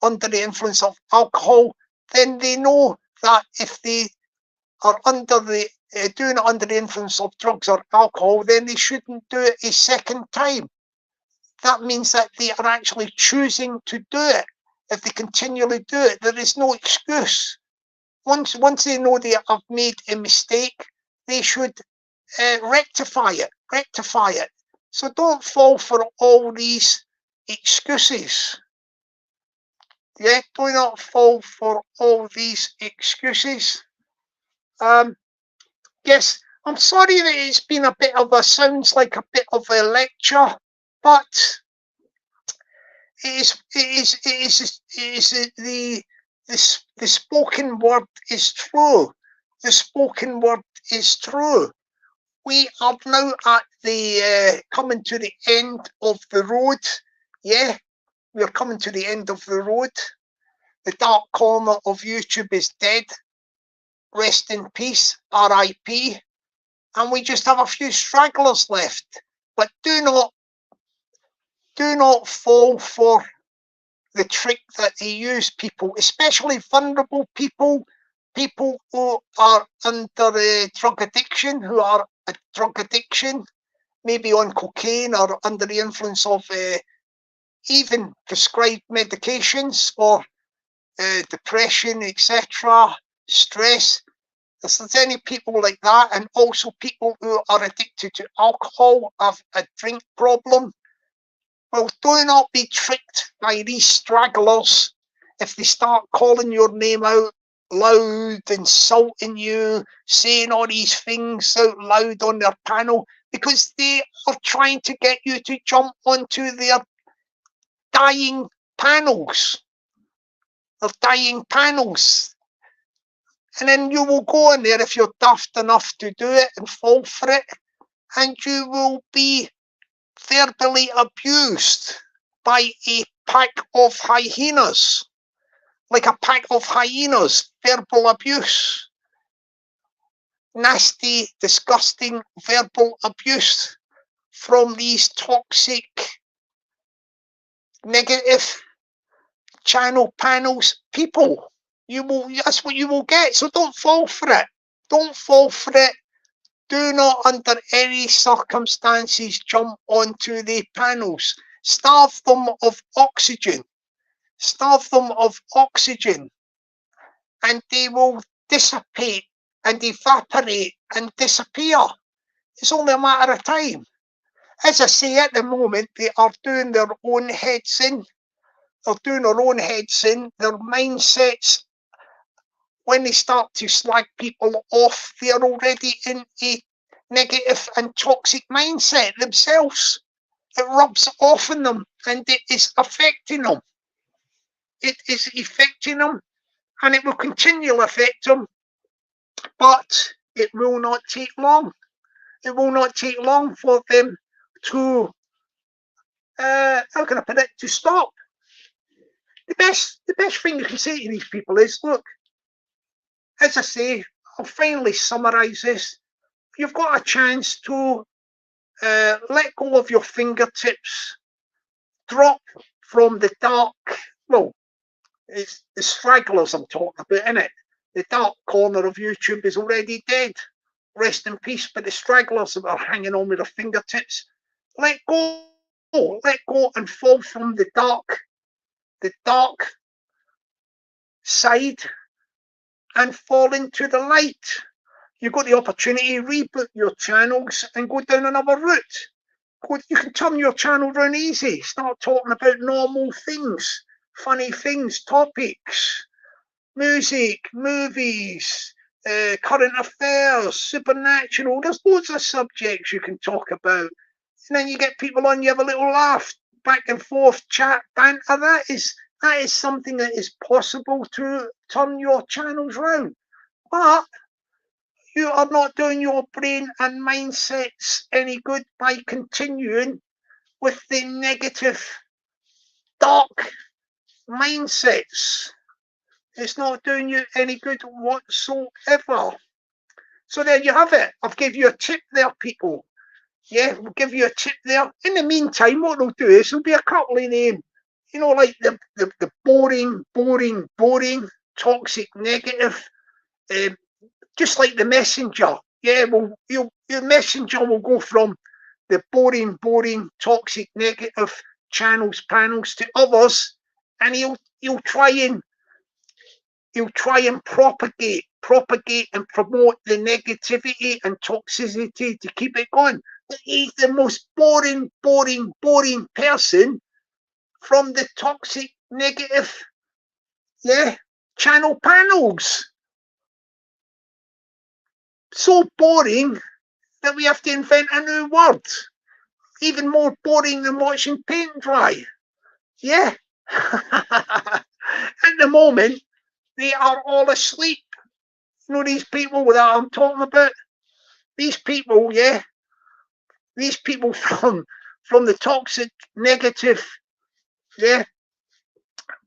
under the influence of alcohol. Then they know that if they are under the doing it under the influence of drugs or alcohol, then they shouldn't do it a second time. That means that they are actually choosing to do it. If they continually do it, there is no excuse. Once they know they have made a mistake, they should rectify it. So don't fall for all these excuses. Yeah, do not fall for all these excuses. Yes, I'm sorry that it's been a bit of sounds like a bit of a lecture, but the spoken word is true. The spoken word is true. We are now at the coming to the end of the road. Yeah, we're coming to the end of the road. The dark corner of YouTube is dead. Rest in peace, RIP. And we just have a few stragglers left. But do not fall for the trick that they use, people, especially vulnerable people who are under drug addiction, maybe on cocaine or under the influence of even prescribed medications for depression, etc., stress. If there's any people like that, and also people who are addicted to alcohol, have a drink problem, well, do not be tricked by these stragglers. If they start calling your name out loud, insulting you, saying all these things out loud on their panel, because they are trying to get you to jump onto their dying panels. And then you will go in there, if you're daft enough to do it, and fall for it, and you will be verbally abused by a pack of hyenas, like a pack of hyenas. Verbal abuse, nasty, disgusting verbal abuse from these toxic, negative channel panels people. That's what you will get. So don't fall for it. Do not under any circumstances jump onto the panels. Starve them of oxygen, and they will dissipate and evaporate and disappear. It's only a matter of time. As I say, at the moment, they are doing their own heads in. Their mindsets, when they start to slag people off, they are already in a negative and toxic mindset themselves. It rubs off on them, and it is affecting them. And it will continue to affect them, but it will not take long. It will not take long for them to, how can I put it, to stop. the best thing you can say to these people is, look, as I say, I'll finally summarise this. You've got a chance to let go of your fingertips, drop from the dark, well, it's the stragglers I'm talking about, innit? The dark corner of YouTube is already dead. Rest in peace. But the stragglers that are hanging on with their fingertips, let go and fall from the dark side and fall into the light. You've got the opportunity to reboot your channels and go down another route. You can turn your channel around easy. Start talking about normal things, funny things, topics, music, movies, current affairs, supernatural. There's loads of subjects you can talk about. And then you get people on, you have a little laugh, back and forth, chat, banter. That is something that is possible to turn your channels round. But you are not doing your brain and mindsets any good by continuing with the negative, dark mindsets. It's not doing you any good whatsoever. So there you have it. I've given you a tip there, people. Yeah, we'll give you a tip there. In the meantime, what they'll do is there'll be a couple of them, you know, like the boring, toxic, negative, just like the messenger. Yeah, well, your messenger will go from the boring, toxic, negative panels to others, and he'll try and propagate and promote the negativity and toxicity to keep it going. He's the most boring person from the toxic, negative, channel panels. So boring that we have to invent a new word. Even more boring than watching paint dry. Yeah. At the moment, they are all asleep. You know these people that I'm talking about? These people, these people from the toxic, negative,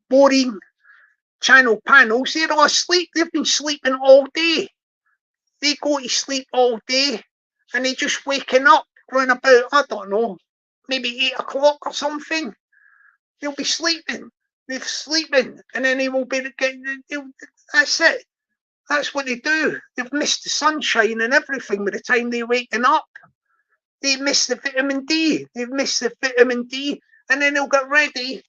boring channel panels, they're all asleep. They've been sleeping all day. They go to sleep all day and they're just waking up around about, I don't know, maybe 8 o'clock or something. They'll be sleeping. They're sleeping, and then they will be getting. That's it. That's what they do. They've missed the sunshine and everything by the time they're waking up. They miss the vitamin D. They've missed the vitamin D, and then they'll get ready.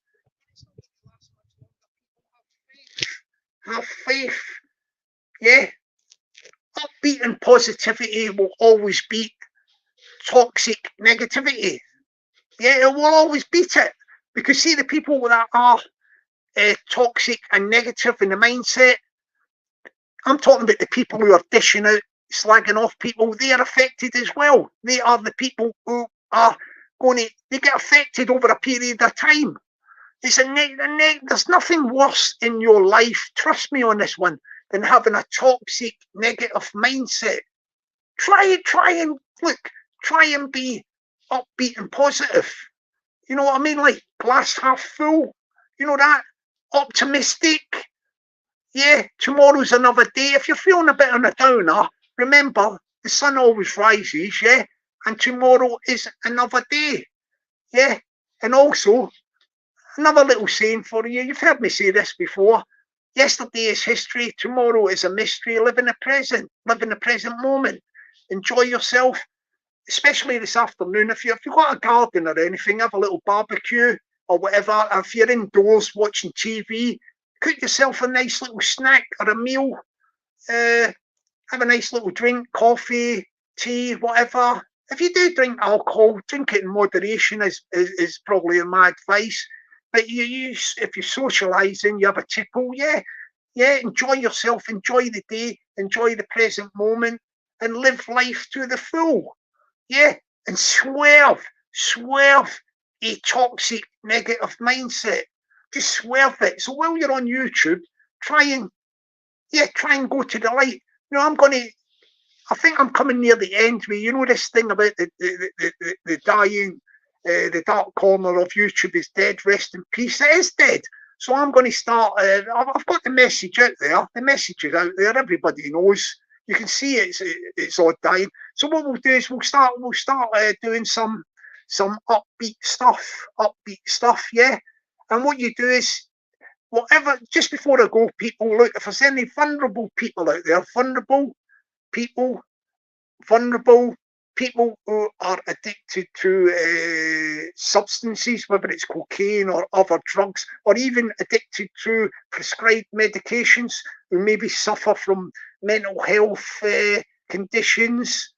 Have faith. Yeah. Upbeat and positivity will always beat toxic negativity. Yeah, it will always beat it. Because see, the people that are toxic and negative in the mindset, I'm talking about the people who are dishing out, slagging off people, they are affected as well. They are the people who are they get affected over a period of time. It's there's nothing worse in your life, trust me on this one, than having a toxic, negative mindset. Try and be upbeat and positive. You know what I mean? Like glass half full. You know that? Optimistic. Yeah, tomorrow's another day. If you're feeling a bit on a downer, remember the sun always rises, yeah? And tomorrow is another day. Yeah. And also, another little saying for you. You've heard me say this before. Yesterday is history. Tomorrow is a mystery. Live in the present. Live in the present moment. Enjoy yourself, especially this afternoon. If you've got a garden or anything, have a little barbecue or whatever. If you're indoors watching TV, cook yourself a nice little snack or a meal. Have a nice little drink, coffee, tea, whatever. If you do drink alcohol, drink it in moderation is probably my advice. But if you're socialising, you have a tipple, enjoy yourself, enjoy the day, enjoy the present moment, and live life to the full. Yeah, and swerve a toxic, negative mindset. Just swerve it. So while you're on YouTube, try and go to the light. You know, I think I'm coming near the end with, you know, this thing about the dying, the dark corner of YouTube is dead, rest in peace. It is dead. So I'm going to start. I've got the message out there. The message is out there. Everybody knows. You can see it's odd dying. So what we'll do is we'll start doing some upbeat stuff. Yeah. And what you do is, whatever, just before I go, people, look, if there's any vulnerable people out there, people who are addicted to substances, whether it's cocaine or other drugs, or even addicted to prescribed medications, who maybe suffer from mental health conditions,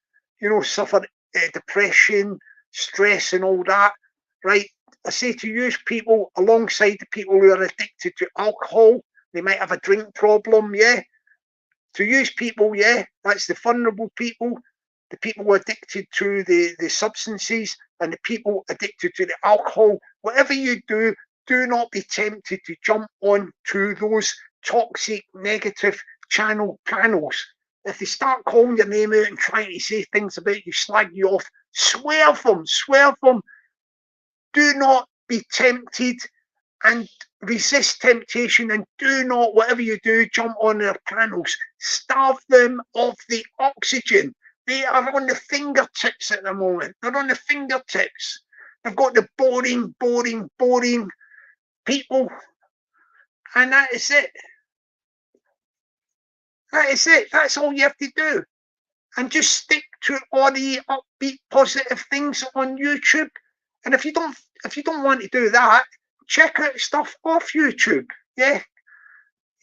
suffer depression, stress, and all that, right? I say to use people alongside the people who are addicted to alcohol. They might have a drink problem, yeah. To use people, yeah, that's the vulnerable people, the people who are addicted to the substances, and the people addicted to the alcohol. Whatever you do not be tempted to jump on to those toxic, negative panels. If they start calling your name out and trying to say things about you, slag you off, swerve them. Do not be tempted, and resist temptation, and do not, whatever you do, jump on their panels. Starve them of the oxygen. They are on the fingertips at the moment. They're on the fingertips. They've got the boring people. And that is it. That's all you have to do. And just stick to all the upbeat, positive things on YouTube. And if you don't want to do that, check out stuff off YouTube. Yeah.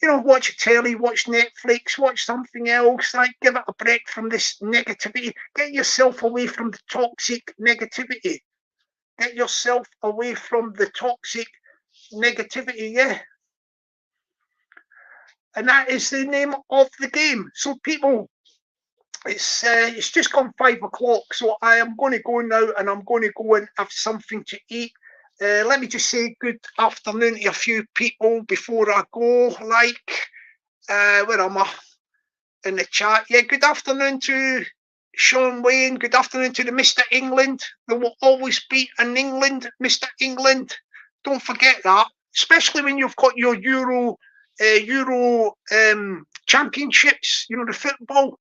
Watch telly, watch Netflix, watch something else. Like, give it a break from this negativity. Get yourself away from the toxic negativity. Yeah. And that is the name of the game. So people, it's just gone 5 o'clock. So I am going to go now, and I'm going to go and have something to eat. Let me just say good afternoon to a few people before I go. Where am I? In the chat. Yeah, good afternoon to Sean Wayne. Good afternoon to the Mr. England. There will always be an England, Mr. England. Don't forget that, especially when you've got your Euro championships, the football.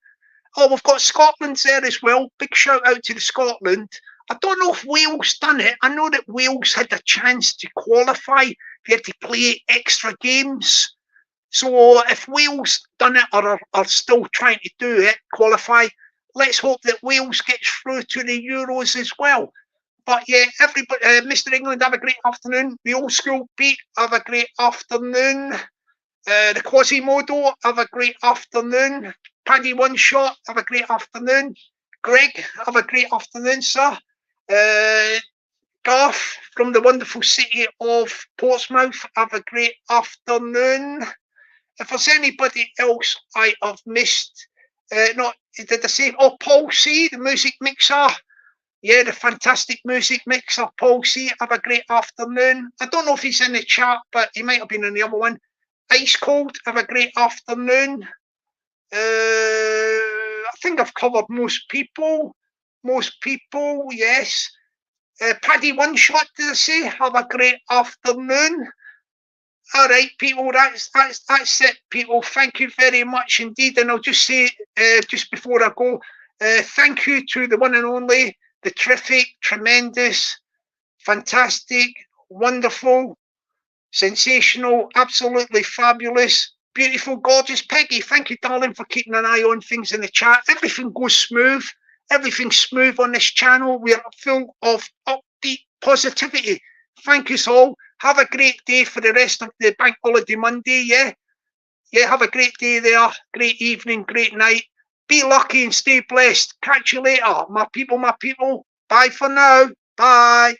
Oh, we've got Scotland there as well. Big shout out to the Scotland. I don't know if Wales done it. I know that Wales had a chance to qualify. They had to play extra games. So if Wales done it, or are still trying to do it, qualify, let's hope that Wales gets through to the Euros as well. But yeah, everybody, Mr. England, have a great afternoon. The old school Pete, have a great afternoon. The Quasimodo, have a great afternoon. Paddy One Shot, have a great afternoon. Greg, have a great afternoon, sir. Garth from the wonderful city of Portsmouth, have a great afternoon. If there's anybody else I have missed, did I say? Oh, Paul C, the music mixer. Yeah, the fantastic music mixer, Paul C. Have a great afternoon. I don't know if he's in the chat, but he might have been in the other one. Ice Cold, have a great afternoon. I think I've covered most people. Yes. Paddy One Shot, did I say? Have a great afternoon. All right, people, that's it, people. Thank you very much indeed. And I'll just say, just before I go, thank you to the one and only, the terrific, tremendous, fantastic, wonderful, sensational, absolutely fabulous, beautiful, gorgeous Peggy. Thank you, darling, for keeping an eye on things in the chat. Everything goes smooth. Everything's smooth on this channel. We are full of upbeat positivity. Thank you all. Have a great day for the rest of the Bank Holiday Monday, yeah? Yeah, have a great day there. Great evening, great night. Be lucky and stay blessed. Catch you later, my people. Bye for now. Bye.